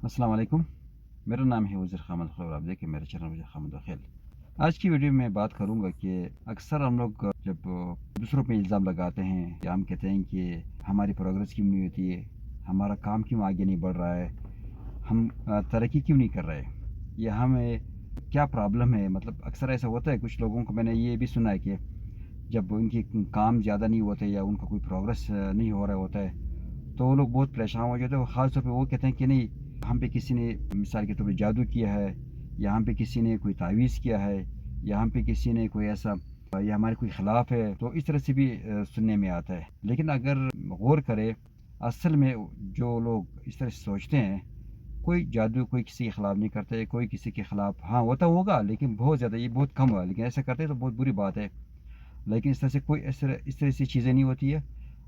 अस्सलाम वालेकुम। मेरा नाम है वज़ीर खामद खैर और आप देखिए मेरे चैनल वज़ीर खामद खैर। आज की वीडियो में बात करूंगा कि अक्सर हम लोग जब दूसरों पे इल्ज़ाम लगाते हैं या हम कहते हैं कि हमारी प्रोग्रेस क्यों नहीं होती है, हमारा काम क्यों आगे नहीं बढ़ रहा है, हम तरक्की क्यों नहीं कर रहे, या हमें क्या प्रॉब्लम है। मतलब अक्सर ऐसा होता है, कुछ लोगों को मैंने ये भी सुना है कि जब उनके काम ज़्यादा नहीं होते या उनका कोई प्रोग्रेस नहीं हो रहा होता है तो वो लोग बहुत परेशान हो जाते हैं। ख़ास तौर पे वो कहते हैं कि नहीं, हम पे किसी ने मिसाल के तौर पे जादू किया है, या हम पे किसी ने कोई तावीज़ किया है, या हम पे किसी ने कोई ऐसा या हमारे कोई ख़िलाफ़ है। तो इस तरह से भी सुनने में आता है। लेकिन अगर गौर करें, असल में जो लोग इस तरह से सोचते हैं, कोई जादू कोई किसी के ख़िलाफ़ नहीं करते, कोई किसी के ख़िलाफ़ हाँ होता होगा लेकिन बहुत ज़्यादा, ये बहुत कम हुआ, लेकिन ऐसा करते तो बहुत बुरी बात है। लेकिन इस तरह से कोई इस तरह से चीज़ें नहीं होती है।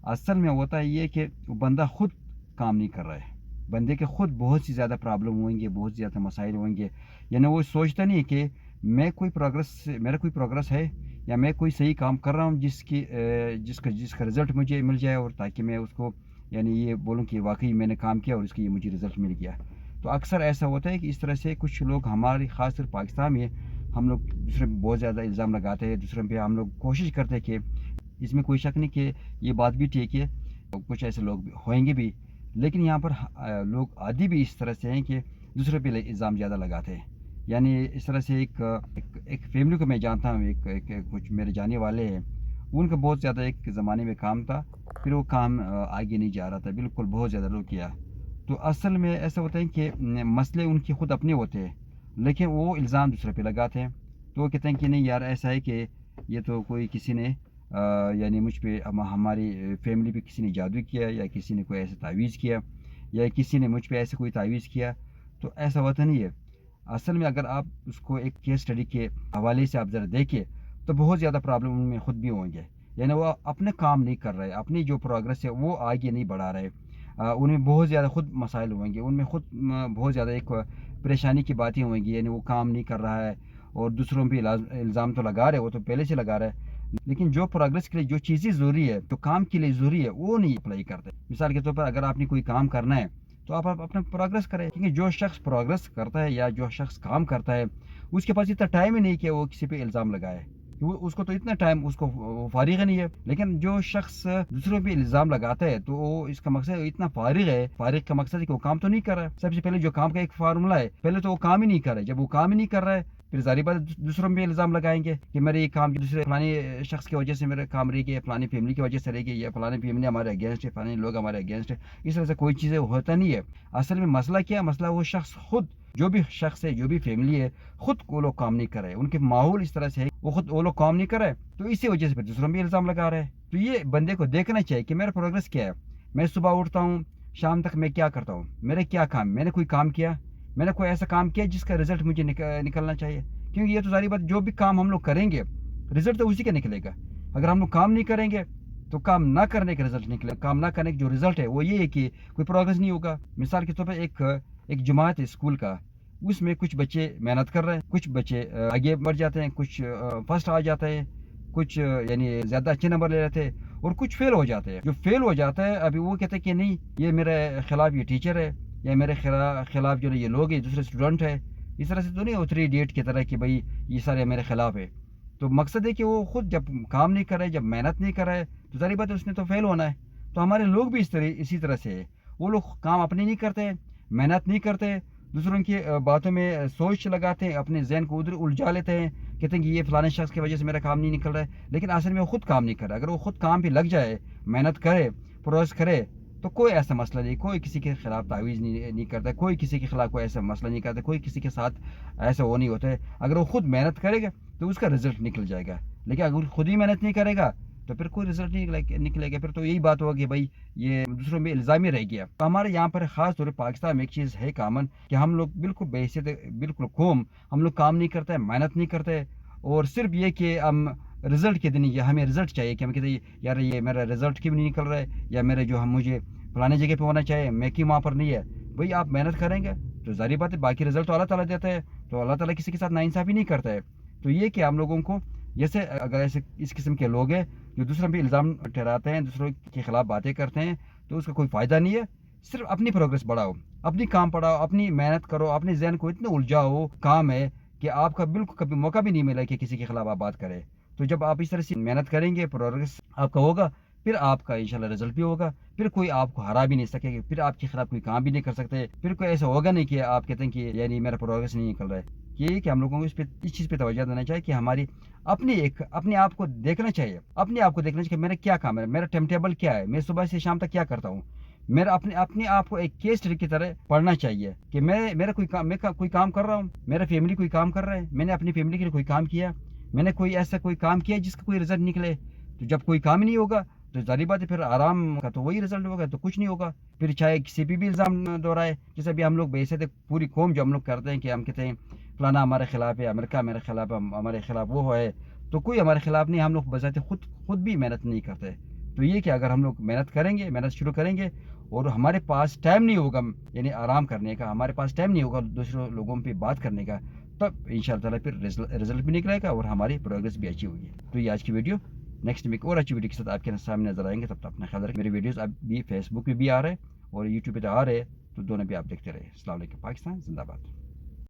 असल में होता है ये कि वो बंदा खुद काम नहीं कर रहा है। बंदे के खुद बहुत सी ज़्यादा प्रॉब्लम होंगे, बहुत ज़्यादा मसाइल होंगे। यानी वो सोचता नहीं कि मैं कोई प्रोग्रेस मेरा कोई प्रोग्रेस है, या मैं कोई सही काम कर रहा हूँ जिसका जिसका रिज़ल्ट मुझे मिल जाए, और ताकि मैं उसको यानी ये बोलूँ कि वाक़ई मैंने काम किया और इसका ये मुझे रिज़ल्ट मिल गया। तो अक्सर ऐसा होता है कि इस तरह से कुछ लोग हमारी ख़ासकर पाकिस्तान में हम लोग दूसरे पे बहुत ज़्यादा इल्ज़ाम लगाते हैं, दूसरे पे हम लोग कोशिश करते हैं कि इसमें कोई शक नहीं कि ये बात भी ठीक है, कुछ ऐसे लोग होंगे भी। लेकिन यहाँ पर लोग आदि भी इस तरह से हैं कि दूसरे पे इल्ज़ाम ज़्यादा लगाते हैं। यानी इस तरह से एक फैमिली को मैं जानता हूँ, एक कुछ मेरे जाने वाले हैं, उनका बहुत ज़्यादा एक ज़माने में काम था, फिर वो काम आगे नहीं जा रहा था, बिल्कुल बहुत ज़्यादा लो किया। तो असल में ऐसा होता है कि मसले उनके खुद अपने होते हैं, लेकिन वो इल्ज़ाम दूसरे पे लगाते हैं। तो वो कहते हैं कि नहीं यार, ऐसा है कि ये तो कोई किसी ने यानी मुझ पे हमारी फैमिली पे किसी ने जादू किया, या किसी ने कोई ऐसा तावीज़ किया, या किसी ने मुझ पे ऐसे कोई तावीज़ किया। तो ऐसा होता नहीं है। असल में अगर आप उसको एक केस स्टडी के हवाले से आप ज़रा देखिए, तो बहुत ज़्यादा प्रॉब्लम उनमें खुद भी होंगे। यानी वो अपने काम नहीं कर रहे, अपनी जो प्रोग्रेस है वो आगे नहीं बढ़ा रहे। उनमें बहुत ज़्यादा खुद मसाइल होंगे, उनमें खुद बहुत ज़्यादा एक परेशानी की बातें होंगी। यानी वो काम नहीं कर रहा है और दूसरों पे इल्ज़ाम तो लगा रहे, वो तो पहले से लगा रहा है, लेकिन जो प्रोग्रेस के लिए जो चीज़ें ज़रूरी है, जो काम के लिए ज़रूरी है, वो नहीं अप्लाई करते। मिसाल के तौर पर अगर आपने कोई काम करना है तो आप अपना प्रोग्रेस करें, क्योंकि जो शख्स प्रोग्रेस करता है या जो शख्स काम करता है, उसके पास इतना टाइम ही नहीं कि वो किसी पे इल्ज़ाम लगाए। वो उसको तो इतना टाइम उसको वो फारिग ही नहीं है। लेकिन जो शख्स दूसरों पे इल्ज़ाम लगाता है तो वो इसका मकसद इतना फारिग है, फारिग का मकसद है कि वो काम तो नहीं कर रहा है। सबसे पहले जो काम का एक फार्मूला है, पहले तो वो काम ही नहीं कर रहा है। जब वो काम ही नहीं कर रहा है, फिर ज़ाहिर बात है दूसरों पे इल्ज़ाम लगाएंगे कि मेरे ये काम दूसरे फलाने शख्स की वजह से मेरा काम रह गया, फलानी फैमिली की वजह से रह गया, या फलानी फैमिली हमारे अगेंस्ट है, फलाने लोग हमारे अगेंस्ट है। इस तरह से कोई चीज़ें होता नहीं है। असल में मसला क्या है? मसला वो शख्स खुद, जो भी शख्स है, जो भी फैमिली है, खुद वो लोग काम नहीं कर रहे, उनके माहौल इस तरह से है, वो लोग काम नहीं कर रहे, तो इसी वजह से फिर दूसरों पे इल्ज़ाम लगा रहे हैं। तो ये बंदे को देखना चाहिए कि मेरा प्रोग्रेस क्या है। मैं सुबह उठता हूँ, शाम तक मैं क्या करता हूँ, मेरे क्या काम, मैंने कोई काम किया, मैंने कोई ऐसा काम किया जिसका रिजल्ट मुझे निकलना चाहिए। क्योंकि ये तो सारी बात, जो भी काम हम लोग करेंगे रिजल्ट तो उसी का निकलेगा। अगर हम लोग काम नहीं करेंगे तो काम ना करने का रिजल्ट निकले, काम ना करने का जो रिजल्ट है वो ये है कि कोई प्रोग्रेस नहीं होगा। मिसाल के तौर पर एक जमात है स्कूल का, उसमें कुछ बच्चे मेहनत कर रहे हैं, कुछ बच्चे आगे बढ़ जाते हैं, कुछ फर्स्ट आ जाते हैं, कुछ यानी ज़्यादा अच्छे नंबर ले लेते हैं, और कुछ फेल हो जाते हैं। जो फेल हो जाता है, अभी वो कहते हैं कि नहीं, ये मेरे खिलाफ ये टीचर है, या मेरे खिलाफ जो ये लोग हैं, दूसरे स्टूडेंट है। इस तरह से तो नहीं उतरी डेट की तरह कि भाई ये सारे मेरे खिलाफ है। तो मकसद है कि वो खुद जब काम नहीं कर रहे, जब मेहनत नहीं कर रहे, तो ज़ाहिर बात है उसने तो फेल होना है। तो हमारे लोग भी इसी तरह से है। वो लोग काम अपने नहीं करते, मेहनत नहीं करते, दूसरों की बातों में सोच लगाते हैं, अपने जहन को उधर उलझा लेते हैं, कहते हैं कि ये फलाने शख्स की वजह से मेरा काम नहीं निकल रहा है। लेकिन असल में वो खुद काम नहीं कर रहा। अगर वो खुद काम पे लग जाए, मेहनत करे, प्रोग्रेस करे, तो कोई ऐसा मसला नहीं, कोई किसी के खिलाफ तावीज़ नहीं करता, कोई किसी के खिलाफ कोई ऐसा मसला नहीं करता, कोई किसी के साथ ऐसा वो नहीं होता है। अगर वो खुद मेहनत करेगा तो उसका रिजल्ट निकल जाएगा। लेकिन अगर खुद ही मेहनत नहीं करेगा तो फिर कोई रिजल्ट नहीं निकलेगा। फिर तो यही बात होगी कि भाई ये दूसरों में इल्ज़ाम ही रह गया। तो हमारे यहाँ पर ख़ास तौर पर पाकिस्तान में एक चीज़ है कॉमन, कि हम लोग बिल्कुल बेहैसियत, बिल्कुल कौम, हम लोग काम नहीं करते, मेहनत नहीं करते, और सिर्फ ये कि हम रिज़ल्ट के दिन, ये हमें रिज़ल्ट चाहिए कि हम कहते हैं यार ये मेरा रिज़ल्ट क्यों नहीं निकल रहा है, या मेरे जो हम मुझे फलाने जगह पे होना चाहिए, मैं क्यों वहाँ पर नहीं है। भाई आप मेहनत करेंगे तो ज़ाहिर बात है बाकी रिज़ल्ट तो अल्लाह ताला देता है। तो अल्लाह ताला किसी के साथ नाइंसाफ़ी नहीं करता है। तो ये कि हम लोगों को, जैसे अगर ऐसे इस किस्म के लोग हैं जो दूसरों पे इल्ज़ाम ठहराते हैं, दूसरों के खिलाफ बातें करते हैं, तो उसका कोई फ़ायदा नहीं है। صرف اپنی پروگریس بڑھاؤ، اپنی کام پڑھاؤ، اپنی محنت کرو، اپنے ذہن کو اتنے الجھاؤ کام ہے کہ آپ کا بالکل کبھی موقع بھی نہیں ملا کہ کسی کے خلاف آپ بات کرے. تو جب آپ اس طرح سے محنت کریں گے، پروگریس آپ کا ہوگا، پھر آپ کا انشاءاللہ رزلٹ بھی ہوگا. پھر کوئی آپ کو ہرا بھی نہیں سکے گا، پھر آپ کے خلاف کوئی کام بھی نہیں کر سکتے. پھر کوئی ایسا ہوگا نہیں کہ آپ کہتے ہیں کہ یعنی میرا پروگریس نہیں نکل رہا ہے. یہ کہ ہم لوگوں کو اس چیز پہ توجہ دینا چاہیے کہ ہماری اپنے آپ کو دیکھنا چاہیے. اپنے آپ کو دیکھنا چاہیے کہ میرا کیا کام ہے، میرا ٹائم ٹیبل کیا ہے، میں صبح سے شام تک کیا کرتا ہوں. میرا اپنے آپ کو ایک کیس اسٹڈی کی طرح پڑھنا چاہیے کہ میں کوئی کام کر رہا ہوں، میرا فیملی کوئی کام کر رہا ہے، میں نے اپنی فیملی کے لیے کوئی کام کیا، میں نے کوئی کام کیا جس کا کوئی رزلٹ نکلے. تو جب کوئی کام ہی نہیں ہوگا تو ظاہری بات ہے پھر آرام کا تو وہی رزلٹ ہوگا، تو کچھ نہیں ہوگا. پھر چاہے کسی بھی الزام دہرائے، جیسے ابھی ہم لوگ بےعزت پوری قوم جو ہم لوگ کرتے ہیں کہ ہم کہتے ہیں فلانا ہمارے خلاف ہے، امریکہ ہمارے خلاف ہے، ہمارے خلاف وہ ہے. تو کوئی ہمارے خلاف نہیں، ہم لوگ بذات خود بھی محنت نہیں کرتے. تو یہ کہ اگر ہم لوگ محنت کریں گے، محنت شروع کریں گے اور ہمارے پاس ٹائم نہیں ہوگا یعنی آرام کرنے کا، ہمارے پاس ٹائم نہیں ہوگا دوسرے لوگوں پہ بات کرنے کا، تب ان شاء اللہ تعالیٰ پھر رزلٹ بھی نکلے گا اور ہماری پروگریس بھی اچھی ہوگی. تو یہ آج کی ویڈیو، نیکسٹ میں ایک اور اچھی ویڈیو کے ساتھ آپ کے سامنے نظر آئیں گے. تب تک اپنا خیال رکھیں. میرے ویڈیوز اب بھی فیس بک پہ بھی آ رہے ہیں اور یوٹیوب پہ تو آ رہے ہیں، تو دونوں بھی آپ دیکھتے رہے. السلام علیکم. پاکستان زندہ باد.